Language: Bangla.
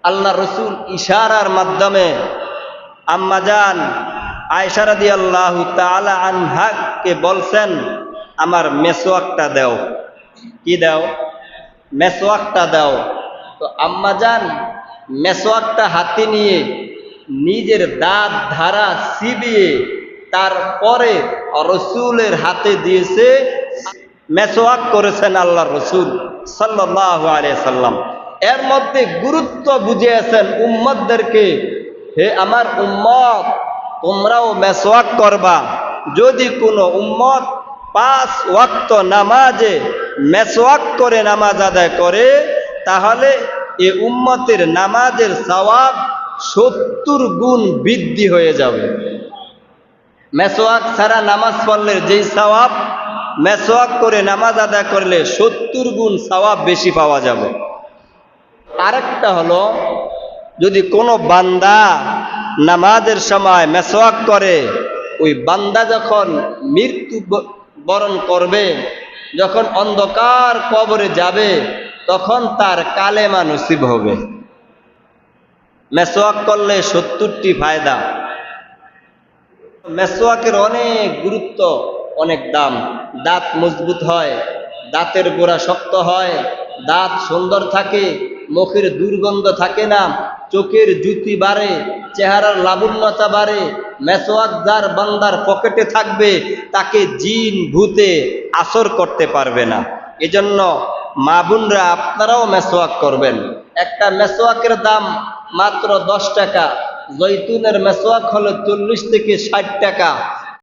আল্লাহ রসুল ইশারার মাধ্যমে আম্মাজান আয়েশা রাদিয়াল্লাহু তাআলা আনহাকে বলছেন, আমার মেসওয়াকটা দাও। কি দাও? মেসওয়াকটা দাও। তো আম্মাজান মেসওয়াকটা হাতে নিয়ে নিজের দাঁত ধারা চিবিয়ে তারপরে রসুলের হাতে দিয়েছে, মেসওয়াক করেছেন আল্লাহ রসুল সাল্লাল্লাহু আলাইহি সাল্লাম। এর মধ্যে গুরুত্ব বুঝিয়েছেন উম্মতদেরকে, হে আমার উম্মত, তোমরাও মেসওয়াক করবা। যদি কোনো উম্মত 5 ওয়াক্ত নামাজে মেসওয়াক করে নামাজ আদায় করে, তাহলে এ উম্মতের নামাজের সওয়াব 70 গুণ বৃদ্ধি হয়ে যাবে। মেসওয়াক ছাড়া নামাজ পড়লে যেই সওয়াব, মেসওয়াক করে নামাজ আদায় করলে 70 গুণ সওয়াব বেশি পাওয়া যাবে। আরেকটা হলো, যদি কোনো বান্দা নামাজের সময় মেসওয়াক করে, ওই বান্দা যখন মৃত্যু বরণ করবে, যখন অন্ধকার কবরে যাবে, তখন তার কালেমা নসিব হবে। মেসওয়াক করলে 70টি ফায়দা। মেসওয়াকের অনেক গুরুত্ব, অনেক দাম। দাঁত মজবুত হয়, দাঁতের গোড়া শক্ত হয়, দাঁত সুন্দর থাকে, মুখের দুর্গন্ধ থাকে না, চোখের জ্যোতি বাড়ে, চেহারার লাবণ্যতা বাড়ে। মেসওয়াক যার বান্দার পকেটে থাকবে, তাকে জিন ভূতে আসর করতে পারবে না। এজন্য মা বোনরা, আপনারাও মেসওয়াক করবেন। একটা মেসওয়াকের দাম মাত্র 10 টাকা। জৈতুনের মেসওয়াক হলো 40 থেকে 60 টাকা।